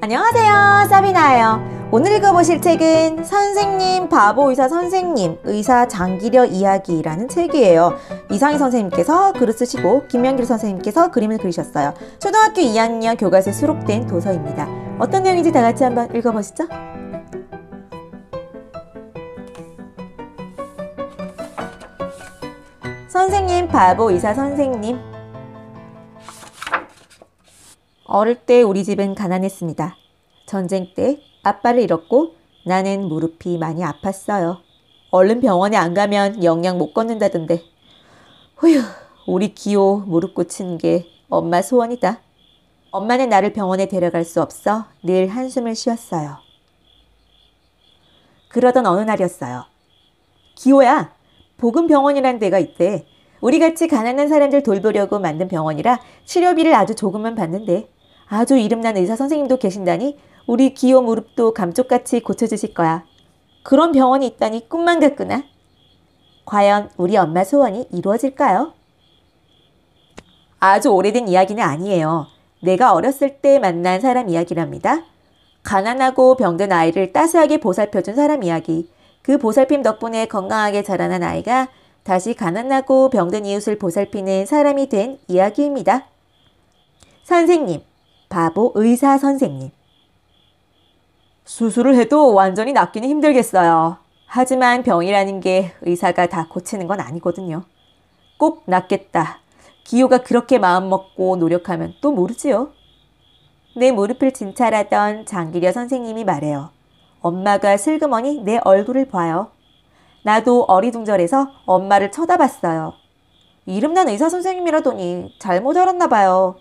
안녕하세요, 사비나예요. 오늘 읽어보실 책은 선생님 바보 의사 선생님 의사 장기려 이야기라는 책이에요. 이상희 선생님께서 글을 쓰시고 김명길 선생님께서 그림을 그리셨어요. 초등학교 2학년 교과서에 수록된 도서입니다. 어떤 내용인지 다 같이 한번 읽어보시죠. 선생님 바보 의사 선생님. 어릴 때 우리 집은 가난했습니다. 전쟁 때 아빠를 잃었고 나는 무릎이 많이 아팠어요. 얼른 병원에 안 가면 영양 못 걷는다던데. 휴, 우리 기호 무릎 고치는 게 엄마 소원이다. 엄마는 나를 병원에 데려갈 수 없어 늘 한숨을 쉬었어요. 그러던 어느 날이었어요. 기호야, 복음병원이란 데가 있대. 우리같이 가난한 사람들 돌보려고 만든 병원이라 치료비를 아주 조금만 받는데 아주 이름난 의사 선생님도 계신다니 우리 기호 무릎도 감쪽같이 고쳐주실 거야. 그런 병원이 있다니 꿈만 같구나. 과연 우리 엄마 소원이 이루어질까요? 아주 오래된 이야기는 아니에요. 내가 어렸을 때 만난 사람 이야기랍니다. 가난하고 병든 아이를 따스하게 보살펴준 사람 이야기. 그 보살핌 덕분에 건강하게 자라난 아이가 다시 가난하고 병든 이웃을 보살피는 사람이 된 이야기입니다. 선생님, 바보 의사 선생님. 수술을 해도 완전히 낫기는 힘들겠어요. 하지만 병이라는 게 의사가 다 고치는 건 아니거든요. 꼭 낫겠다. 기호가 그렇게 마음먹고 노력하면 또 모르지요. 내 무릎을 진찰하던 장기려 선생님이 말해요. 엄마가 슬그머니 내 얼굴을 봐요. 나도 어리둥절해서 엄마를 쳐다봤어요. 이름난 의사 선생님이라더니 잘못 알았나 봐요.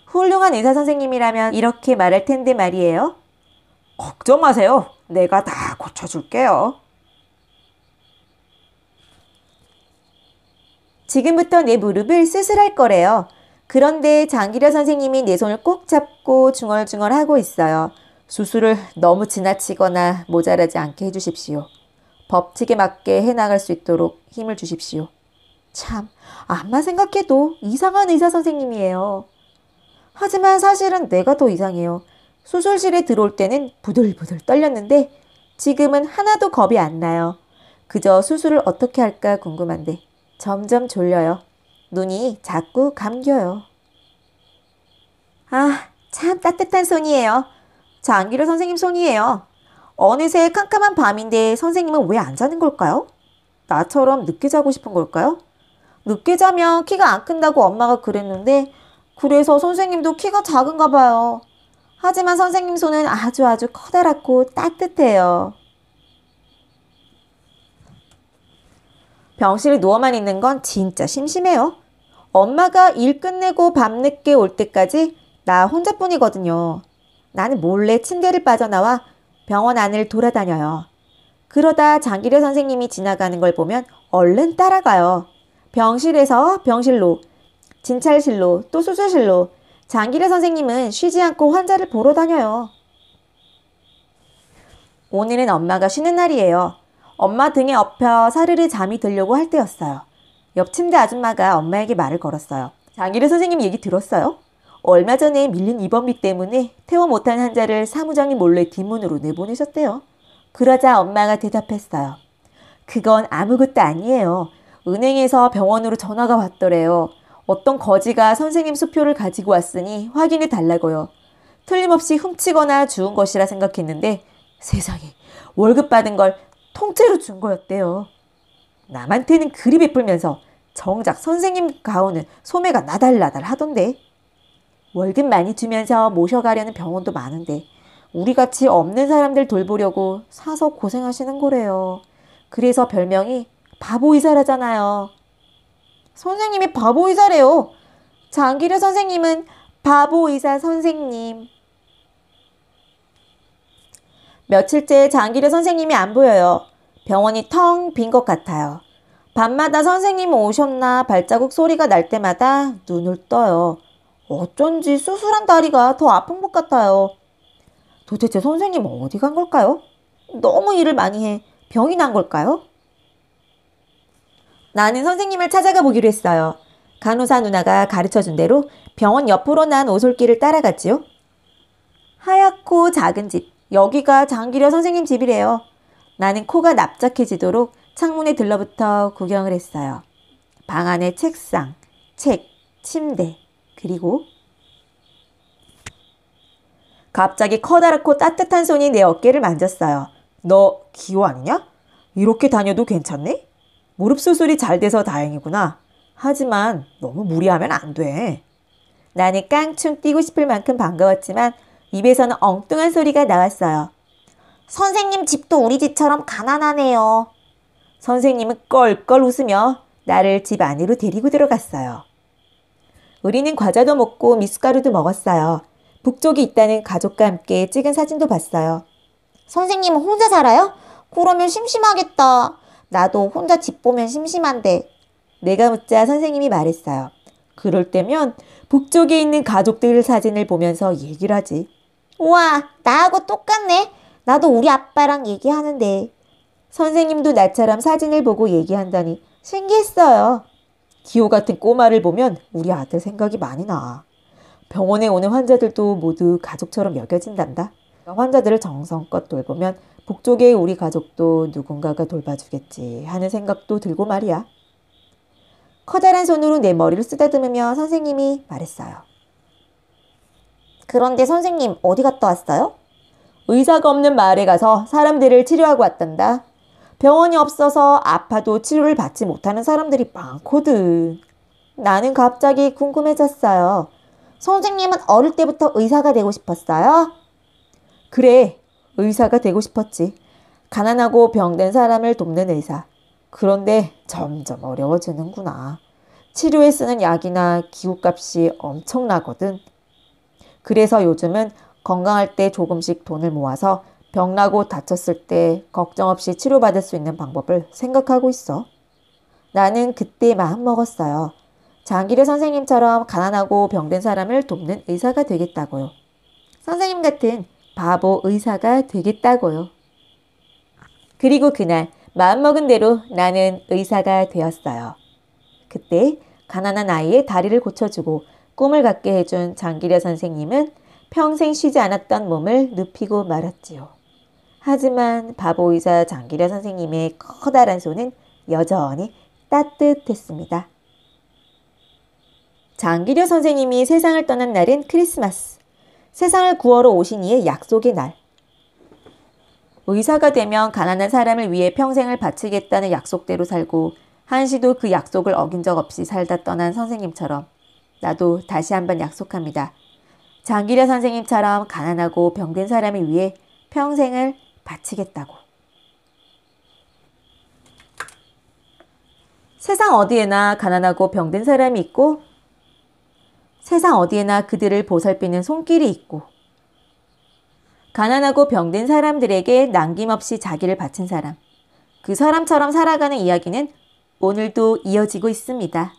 훌륭한 의사 선생님이라면 이렇게 말할 텐데 말이에요. 걱정 마세요. 내가 다 고쳐줄게요. 지금부터 내 무릎을 수술할 거래요. 그런데 장기려 선생님이 내 손을 꼭 잡고 중얼중얼 하고 있어요. 수술을 너무 지나치거나 모자라지 않게 해주십시오. 법칙에 맞게 해나갈 수 있도록 힘을 주십시오. 참, 암만 생각해도 이상한 의사 선생님이에요. 하지만 사실은 내가 더 이상해요. 수술실에 들어올 때는 부들부들 떨렸는데 지금은 하나도 겁이 안 나요. 그저 수술을 어떻게 할까 궁금한데 점점 졸려요. 눈이 자꾸 감겨요. 아, 참 따뜻한 손이에요. 장기려 선생님 손이에요. 어느새 캄캄한 밤인데 선생님은 왜 안 자는 걸까요? 나처럼 늦게 자고 싶은 걸까요? 늦게 자면 키가 안 큰다고 엄마가 그랬는데 그래서 선생님도 키가 작은가 봐요. 하지만 선생님 손은 아주 커다랗고 따뜻해요. 병실에 누워만 있는 건 진짜 심심해요. 엄마가 일 끝내고 밤늦게 올 때까지 나 혼자뿐이거든요. 나는 몰래 침대를 빠져나와 병원 안을 돌아다녀요. 그러다 장기려 선생님이 지나가는 걸 보면 얼른 따라가요. 병실에서 병실로, 진찰실로, 또 수술실로. 장기려 선생님은 쉬지 않고 환자를 보러 다녀요. 오늘은 엄마가 쉬는 날이에요. 엄마 등에 엎여 사르르 잠이 들려고 할 때였어요. 옆 침대 아줌마가 엄마에게 말을 걸었어요. 장기려 선생님 얘기 들었어요? 얼마 전에 밀린 입원비 때문에 퇴원 못한 환자를 사무장이 몰래 뒷문으로 내보내셨대요. 그러자 엄마가 대답했어요. 그건 아무것도 아니에요. 은행에서 병원으로 전화가 왔더래요. 어떤 거지가 선생님 수표를 가지고 왔으니 확인해 달라고요. 틀림없이 훔치거나 주운 것이라 생각했는데 세상에 월급 받은 걸 통째로 준 거였대요. 남한테는 그리 베풀면서 정작 선생님 가오는 소매가 나달나달 하던데. 월급 많이 주면서 모셔가려는 병원도 많은데 우리같이 없는 사람들 돌보려고 사서 고생하시는 거래요. 그래서 별명이 바보의사라잖아요. 선생님이 바보의사래요. 장기려 선생님은 바보의사 선생님. 며칠째 장기려 선생님이 안 보여요. 병원이 텅 빈 것 같아요. 밤마다 선생님 오셨나 발자국 소리가 날 때마다 눈을 떠요. 어쩐지 수술한 다리가 더 아픈 것 같아요. 도대체 선생님 어디 간 걸까요? 너무 일을 많이 해 병이 난 걸까요? 나는 선생님을 찾아가 보기로 했어요. 간호사 누나가 가르쳐준 대로 병원 옆으로 난 오솔길을 따라갔지요. 하얗고 작은 집, 여기가 장기려 선생님 집이래요. 나는 코가 납작해지도록 창문에 들러붙어 구경을 했어요. 방 안에 책상, 책, 침대, 그리고 갑자기 커다랗고 따뜻한 손이 내 어깨를 만졌어요. 너 기호 아니냐? 이렇게 다녀도 괜찮네? 무릎 수술이 잘 돼서 다행이구나. 하지만 너무 무리하면 안 돼. 나는 깡충 뛰고 싶을 만큼 반가웠지만 입에서는 엉뚱한 소리가 나왔어요. 선생님 집도 우리 집처럼 가난하네요. 선생님은 껄껄 웃으며 나를 집 안으로 데리고 들어갔어요. 우리는 과자도 먹고 미숫가루도 먹었어요. 북쪽이 있다는 가족과 함께 찍은 사진도 봤어요. 선생님은 혼자 살아요? 그러면 심심하겠다. 나도 혼자 집 보면 심심한데. 내가 묻자 선생님이 말했어요. 그럴 때면 북쪽에 있는 가족들 사진을 보면서 얘기를 하지. 우와, 나하고 똑같네. 나도 우리 아빠랑 얘기하는데. 선생님도 나처럼 사진을 보고 얘기한다니 신기했어요. 기호 같은 꼬마를 보면 우리 아들 생각이 많이 나. 병원에 오는 환자들도 모두 가족처럼 여겨진단다. 환자들을 정성껏 돌보면 북쪽의 우리 가족도 누군가가 돌봐주겠지 하는 생각도 들고 말이야. 커다란 손으로 내 머리를 쓰다듬으며 선생님이 말했어요. 그런데 선생님 어디 갔다 왔어요? 의사가 없는 마을에 가서 사람들을 치료하고 왔단다. 병원이 없어서 아파도 치료를 받지 못하는 사람들이 많거든. 나는 갑자기 궁금해졌어요. 선생님은 어릴 때부터 의사가 되고 싶었어요? 그래, 의사가 되고 싶었지. 가난하고 병든 사람을 돕는 의사. 그런데 점점 어려워지는구나. 치료에 쓰는 약이나 기구값이 엄청나거든. 그래서 요즘은 건강할 때 조금씩 돈을 모아서 병나고 다쳤을 때 걱정 없이 치료받을 수 있는 방법을 생각하고 있어. 나는 그때 마음먹었어요. 장기려 선생님처럼 가난하고 병든 사람을 돕는 의사가 되겠다고요. 선생님 같은 바보 의사가 되겠다고요. 그리고 그날 마음먹은 대로 나는 의사가 되었어요. 그때 가난한 아이의 다리를 고쳐주고 꿈을 갖게 해준 장기려 선생님은 평생 쉬지 않았던 몸을 눕히고 말았지요. 하지만 바보 의사 장기려 선생님의 커다란 손은 여전히 따뜻했습니다. 장기려 선생님이 세상을 떠난 날은 크리스마스. 세상을 구하러 오신 이의 약속의 날. 의사가 되면 가난한 사람을 위해 평생을 바치겠다는 약속대로 살고 한시도 그 약속을 어긴 적 없이 살다 떠난 선생님처럼 나도 다시 한번 약속합니다. 장기려 선생님처럼 가난하고 병든 사람을 위해 평생을 바치겠다고. 세상 어디에나 가난하고 병든 사람이 있고 세상 어디에나 그들을 보살피는 손길이 있고 가난하고 병든 사람들에게 남김없이 자기를 바친 사람, 그 사람처럼 살아가는 이야기는 오늘도 이어지고 있습니다.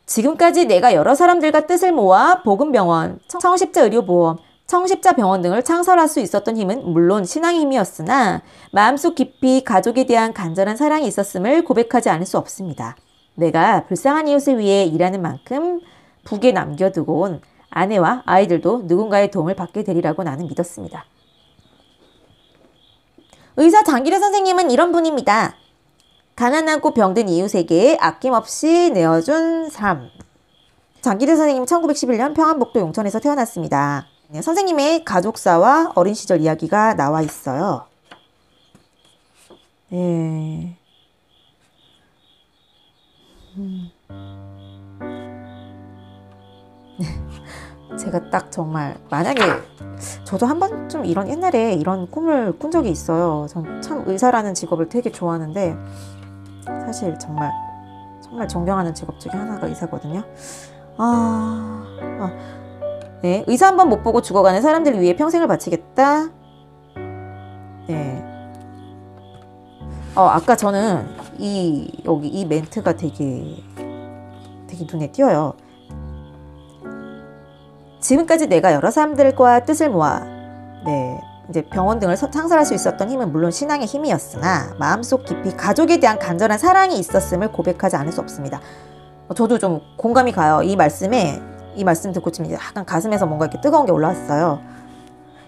지금까지 내가 여러 사람들과 뜻을 모아 복음병원, 청십자의료보험, 청십자병원 등을 창설할 수 있었던 힘은 물론 신앙의 힘이었으나 마음속 깊이 가족에 대한 간절한 사랑이 있었음을 고백하지 않을 수 없습니다. 내가 불쌍한 이웃을 위해 일하는 만큼 북에 남겨두고 온 아내와 아이들도 누군가의 도움을 받게 되리라고 나는 믿었습니다. 의사 장기려 선생님은 이런 분입니다. 가난하고 병든 이웃에게 아낌없이 내어준 삶. 장기려 선생님은 1911년 평안북도 용천에서 태어났습니다. 선생님의 가족사와 어린 시절 이야기가 나와 있어요. 네. 제가 딱 정말 만약에 저도 한 번쯤 이런 옛날에 이런 꿈을 꾼 적이 있어요. 전 참 의사라는 직업을 되게 좋아하는데 사실 정말 존경하는 직업 중에 하나가 의사거든요. 네, 의사 한 번 못 보고 죽어가는 사람들 위해 평생을 바치겠다. 네. 아까 저는 여기 이 멘트가 되게 눈에 띄어요. 지금까지 내가 여러 사람들과 뜻을 모아 이제 병원 등을 창설할 수 있었던 힘은 물론 신앙의 힘이었으나 마음속 깊이 가족에 대한 간절한 사랑이 있었음을 고백하지 않을 수 없습니다. 저도 좀 공감이 가요. 이 말씀에 이 말씀 듣고 지금 약간 가슴에서 뭔가 이렇게 뜨거운 게 올라왔어요.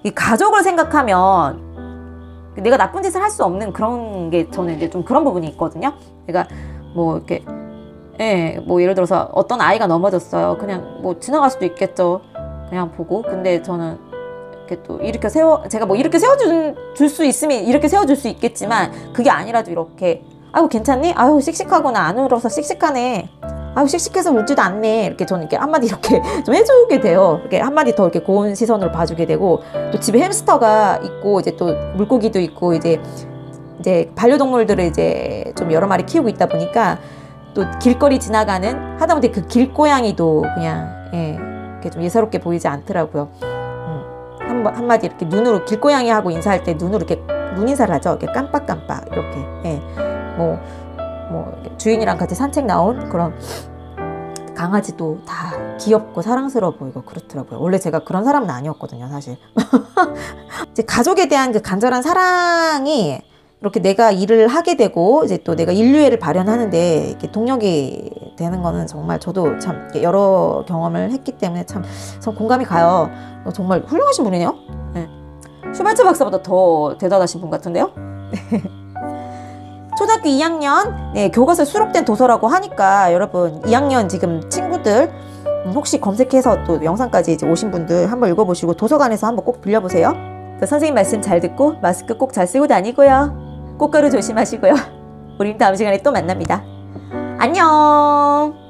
이 가족을 생각하면 내가 나쁜 짓을 할 수 없는 그런 게 저는 이제 좀 그런 부분이 있거든요. 내가 뭐 이렇게 뭐 예를 들어서 어떤 아이가 넘어졌어요. 그냥 뭐 지나갈 수도 있겠죠. 그냥 보고. 근데 저는 이렇게 또 일으켜 제가 뭐 이렇게 세워줄 수 있으면 이렇게 세워줄 수 있겠지만 그게 아니라도 이렇게 아이고 괜찮니? 아유 씩씩하구나. 안 울어서 씩씩하네. 아유 씩씩해서 울지도 않네. 이렇게 저는 이렇게 한마디 이렇게 좀 해주게 돼요. 이렇게 한마디 더 이렇게 고운 시선으로 봐주게 되고 또 집에 햄스터가 있고 이제 또 물고기도 있고 이제 반려동물들을 이제 좀 여러 마리 키우고 있다 보니까 또 길거리 지나가는 하다못해 그 길고양이도 그냥 이렇게 좀 예사롭게 보이지 않더라고요. 한마디 이렇게 눈으로 길고양이하고 인사할 때 눈으로 이렇게 눈인사를 하죠. 이렇게 깜빡깜빡 이렇게 뭐 주인이랑 같이 산책 나온 그런 강아지도 다 귀엽고 사랑스러워 보이고 그렇더라고요. 원래 제가 그런 사람은 아니었거든요, 사실. 이제 가족에 대한 그 간절한 사랑이 이렇게 내가 일을 하게 되고 이제 또 내가 인류애를 발현하는데 이렇게 동력이 되는 거는 정말 저도 참 여러 경험을 했기 때문에 참 공감이 가요. 정말 훌륭하신 분이네요. 네. 슈발츠 박사보다 더 대단하신 분 같은데요. 초등학교 2학년 교과서에 수록된 도서라고 하니까 여러분 2학년 지금 친구들 혹시 검색해서 또 영상까지 이제 오신 분들 한번 읽어보시고 도서관에서 한번 꼭 빌려보세요. 선생님 말씀 잘 듣고 마스크 꼭 잘 쓰고 다니고요. 꽃가루 조심하시고요. 우린 다음 시간에 또 만납니다. 안녕.